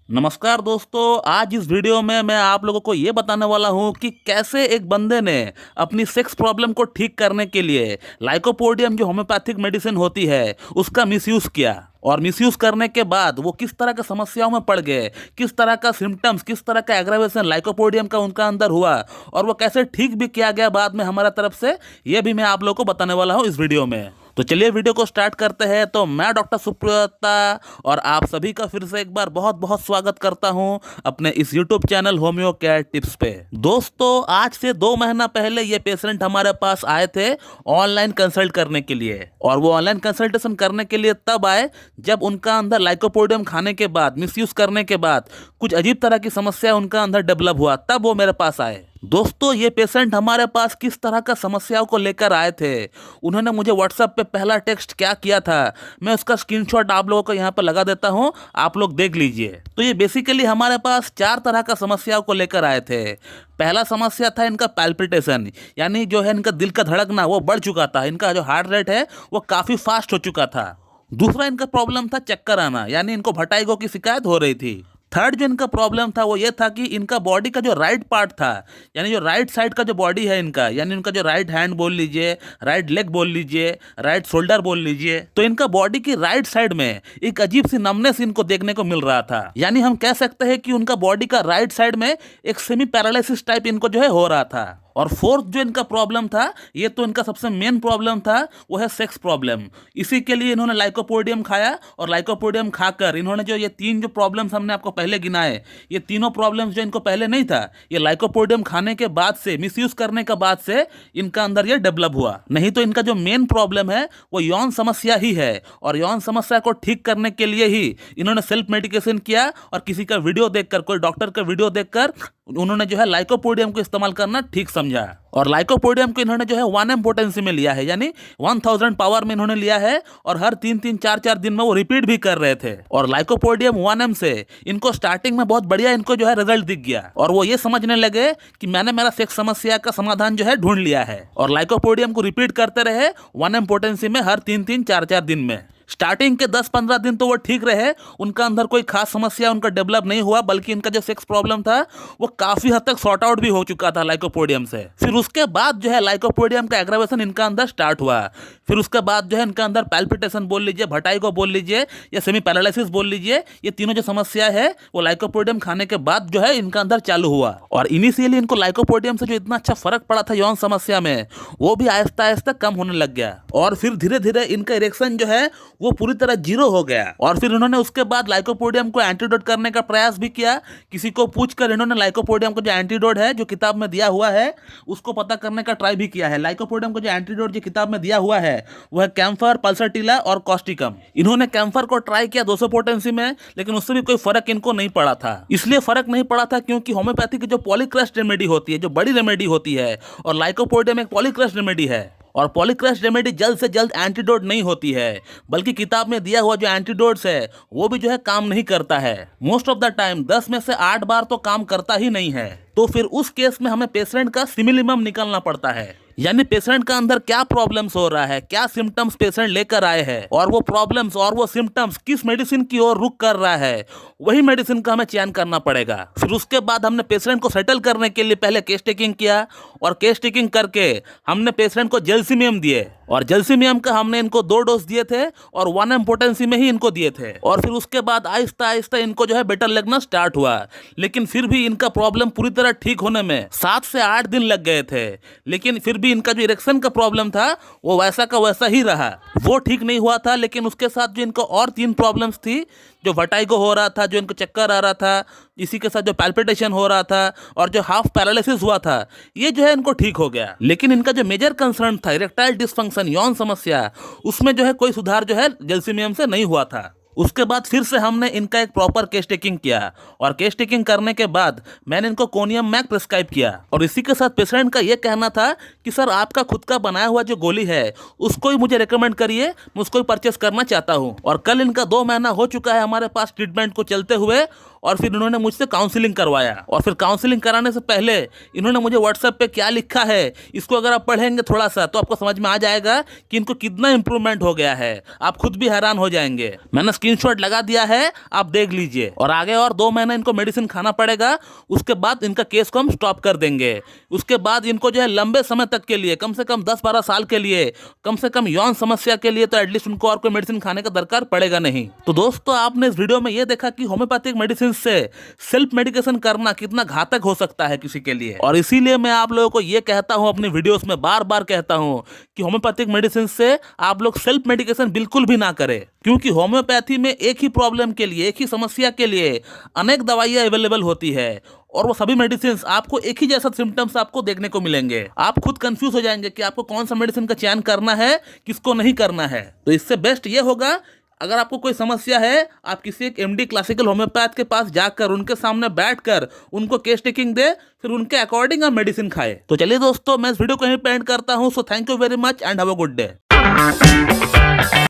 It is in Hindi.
नमस्कार दोस्तों। आज इस वीडियो में मैं आप लोगों को ये बताने वाला हूँ कि कैसे एक बंदे ने अपनी सेक्स प्रॉब्लम को ठीक करने के लिए लाइकोपोडियम जो होम्योपैथिक मेडिसिन होती है उसका मिसयूज़ किया, और मिसयूज़ करने के बाद वो किस तरह की समस्याओं में पड़ गए, किस तरह का सिम्टम्स, किस तरह का एग्रावेशन लाइकोपोडियम का उनका अंदर हुआ और वो कैसे ठीक भी किया गया बाद में हमारा तरफ से, ये भी मैं आप लोगों को बताने वाला हूँ इस वीडियो में। तो चलिए वीडियो को स्टार्ट करते हैं। तो मैं डॉक्टर सुप्रियता और आप सभी का फिर से एक बार बहुत बहुत स्वागत करता हूं अपने इस YouTube channel homeo care tips पे। दोस्तों, आज से 2 महीना पहले ये पेशेंट हमारे पास आए थे ऑनलाइन कंसल्ट करने के लिए, और वो ऑनलाइन कंसल्टेशन करने के लिए तब आए जब उनका अंदर लाइकोपोडियम खाने के बाद, मिसयूज करने के बाद कुछ अजीब तरह की समस्या उनका अंदर डेवलप हुआ, तब वो मेरे पास आए। दोस्तों, ये पेशेंट हमारे पास किस तरह का समस्याओं को लेकर आए थे, उन्होंने मुझे व्हाट्सएप पे पहला टेक्स्ट क्या किया था, मैं उसका स्क्रीनशॉट आप लोगों को यहाँ पर लगा देता हूँ, आप लोग देख लीजिए। तो ये बेसिकली हमारे पास 4 तरह का समस्याओं को लेकर आए थे। पहला समस्या था इनका पैल्पिटेशन, यानी जो है इनका दिल का धड़कना वो बढ़ चुका था, इनका जो हार्ट रेट है वो काफ़ी फास्ट हो चुका था। दूसरा इनका प्रॉब्लम था चक्कर आना, यानी इनको भटाइगो की शिकायत हो रही थी। थर्ड जो इनका प्रॉब्लम था वो ये था कि इनका बॉडी का जो राइट पार्ट था, यानी जो राइट साइड का जो बॉडी है इनका, यानी इनका जो राइट हैंड बोल लीजिए, राइट लेग बोल लीजिए, राइट शोल्डर बोल लीजिए, तो इनका बॉडी की राइट साइड में एक अजीब सी नमनेस इनको देखने को मिल रहा था। यानी हम कह सकते हैं कि उनका बॉडी का राइट साइड में एक सेमी पैरालिसिस टाइप इनको जो है हो रहा था। और फोर्थ जो इनका प्रॉब्लम था, ये तो इनका सबसे मेन प्रॉब्लम था, वो है सेक्स प्रॉब्लम। इसी के लिए इन्होंने लाइकोपोडियम खाया, और लाइकोपोडियम खाकर इन्होंने जो ये 3 जो प्रॉब्लम्स हमने आपको पहले गिनाए, ये तीनों प्रॉब्लम्स जो इनको पहले नहीं था, ये लाइकोपोडियम खाने के बाद से, मिसयूज करने के बाद से इनका अंदर ये डेवलप हुआ। नहीं तो इनका जो मेन प्रॉब्लम है वो यौन समस्या ही है, और यौन समस्या को ठीक करने के लिए ही इन्होंने सेल्फ मेडिकेशन किया, और किसी का वीडियो देखकर, कोई डॉक्टर का वीडियो देखकर उन्होंने जो है लाइकोपोडियम को इस्तेमाल करना ठीक समझा। और लाइकोपोडियम को इन्होंने जो है 1M पोटेंसी में लिया है, यानी 1000 पावर में इन्होंने लिया है, और हर 3-3 4-4 दिन में वो रिपीट भी कर रहे थे। और लाइकोपोडियम 1M से इनको स्टार्टिंग में बहुत बढ़िया इनको जो है रिजल्ट दिख गया, और वो ये समझने लगे कि मैंने मेरा सेक्स समस्या का समाधान जो है ढूंढ लिया है। और लाइकोपोडियम को रिपीट करते रहे 1M पोटेंसी में हर 3-3 4-4 दिन में। स्टार्टिंग के 10-15 दिन तो वो ठीक रहे, उनका अंदर कोई खास समस्या उनका डेवलप नहीं हुआ, बल्कि इनका जो सेक्स प्रॉब्लम था वो काफी हद तक सॉर्ट आउट भी हो चुका था लाइकोपोडियम से। फिर उसके बाद जो है लाइकोपोडियम का एग्रावेशन इनका अंदर स्टार्ट हुआ। फिर उसके बाद जो है इनका अंदर पैल्पिटेशन बोल लीजिए, भटाइगो बोल लीजिए, या सेमी पैरालिसिस बोल लीजिए, ये तीनों जो समस्या है वो लाइकोपोडियम खाने के बाद जो है इनका अंदर चालू हुआ। और इनिशियली इनको लाइकोपोडियम से जो इतना अच्छा फर्क पड़ा था यौन समस्या में, वो भी आहिस्ता आहिस्ता कम होने लग गया, और फिर धीरे धीरे इनका इरेक्शन जो है वो पूरी तरह जीरो हो गया। और फिर इन्होंने उसके बाद लाइकोपोडियम को एंटीडोट करने का प्रयास भी किया। किसी को पूछकर इन्होंने लाइकोपोडियम को जो एंटीडोट है जो किताब में दिया हुआ है उसको पता करने का ट्राई भी किया है। लाइकोपोडियम को जो एंटीडोट जो किताब में दिया हुआ है वो है कैम्फर, पल्सरटिला और कॉस्टिकम। इन्होंने कैम्फर को ट्राई किया 200 पोटेंसी में, लेकिन उससे भी कोई फर्क इनको नहीं पड़ा था। इसलिए फर्क नहीं पड़ा था क्योंकि होम्योपैथी की जो पॉलीक्रस्ट रेमेडी होती है, जो बड़ी रेमेडी होती है, और लाइकोपोडियम एक पॉलीक्रस्ट रेमेडी है, और पॉलीक्रस्ट रेमेडी जल्द से जल्द एंटीडोट नहीं होती है, बल्कि किताब में दिया हुआ जो एंटीडोट्स है वो भी जो है काम नहीं करता है। मोस्ट ऑफ द टाइम 10 में से 8 बार तो काम करता ही नहीं है। तो फिर उस केस में हमें पेशेंट का सिमिलिमम निकालना पड़ता है, यानी पेशेंट का अंदर क्या प्रॉब्लम्स हो रहा है, क्या सिम्टम्स पेशेंट लेकर आए हैं, और वो प्रॉब्लम्स और वो सिम्टम्स किस मेडिसिन की ओर रुख कर रहा है, वही मेडिसिन का हमें चयन करना पड़ेगा। फिर उसके बाद हमने पेशेंट को सेटल करने के लिए पहले केस टेकिंग किया, और केस टेकिंग करके हमने पेशेंट को जेल्सिमियम दिए, और जेल्सिमियम का हमने इनको 2 डोज दिए थे, और 1M पोटेंसी में ही इनको दिए थे। और फिर उसके बाद आहिस्ता आहिस्ता इनको जो है बेटर लगना स्टार्ट हुआ, लेकिन फिर भी इनका प्रॉब्लम पूरी तरह ठीक होने में 7 से 8 दिन लग गए थे। लेकिन फिर भी इनका जो इरेक्शन का प्रॉब्लम था वो वैसा का वैसा ही रहा, वो ठीक नहीं हुआ था। लेकिन उसके साथ जो इनको और 3 प्रॉब्लम्स थी, जो वर्टाइगो हो रहा था, जो इनको चक्कर आ रहा था, इसी के साथ जो पैल्पिटेशन हो रहा था, और जो हाफ पैरालिसिस हुआ था, ये जो है इनको ठीक हो गया। लेकिन इनका जो मेजर कंसर्न था, इरेक्टाइल डिसफंक्शन, यौन समस्या, उसमें जो है कोई सुधार जो है जेल्सिमियम से नहीं हुआ था। उसके बाद फिर से हमने इनका एक प्रॉपर केस टेकिंग किया, और केस टेकिंग करने के बाद मैंने इनको कोनियम मैक प्रिस्क्राइब किया। और इसी के साथ पेशेंट का ये कहना था कि सर आपका खुद का बनाया हुआ जो गोली है उसको ही मुझे रेकमेंड करिए, मैं उसको ही परचेस करना चाहता हूँ। और कल इनका 2 महीना हो चुका है हमारे पास ट्रीटमेंट को चलते हुए, और फिर इन्होंने मुझसे काउंसलिंग करवाया। और फिर काउंसलिंग कराने से पहले इन्होंने मुझे व्हाट्सएप पे क्या लिखा है, इसको अगर आप पढ़ेंगे थोड़ा सा तो आपको समझ में आ जाएगा कि इनको कितना इंप्रूवमेंट हो गया है। आप खुद भी हैरान हो जाएंगे। मैंने स्क्रीनशॉट लगा दिया है, आप देख लीजिए। और आगे और 2 महीने इनको मेडिसिन खाना पड़ेगा, उसके बाद इनका केस को हम स्टॉप कर देंगे। उसके बाद इनको जो है लंबे समय तक के लिए, कम से कम 10-12 साल के लिए, कम से कम यौन समस्या के लिए तो एटलीस्ट उनको और कोई मेडिसिन खाने का दरकार पड़ेगा नहीं। तो दोस्तों, आपने इस वीडियो में ये देखा कि होम्योपैथिक मेडिसिन से सेल्फ मेडिकेशन करना कितना घातक हो सकता है किसी के लिए। और इसीलिए मैं आप लोगों को ये कहता हूं, अपनी वीडियोस में बार बार कहता हूं कि होम्योपैथिक मेडिसिन से आप लोग सेल्फ मेडिकेशन बिल्कुल भी ना करें, क्योंकि होम्योपैथी में एक ही प्रॉब्लम के लिए, एक ही समस्या के लिए अनेक दवाइयां अवेलेबल होती है, और वो सभी मेडिसिन आपको एक ही जैसा सिम्टम्स आपको देखने को मिलेंगे। आप खुद कंफ्यूज हो जाएंगे कि आपको कौन सा मेडिसिन का चयन करना है, किसको नहीं करना है। तो इससे बेस्ट ये होगा, अगर आपको कोई समस्या है, आप किसी एक एमडी क्लासिकल होम्योपैथ के पास जाकर उनके सामने बैठकर उनको केस टेकिंग दे, फिर उनके अकॉर्डिंग आप मेडिसिन खाए। तो चलिए दोस्तों, मैं इस वीडियो को यहीं पे एंड करता हूं। So thank you very much and have a good day.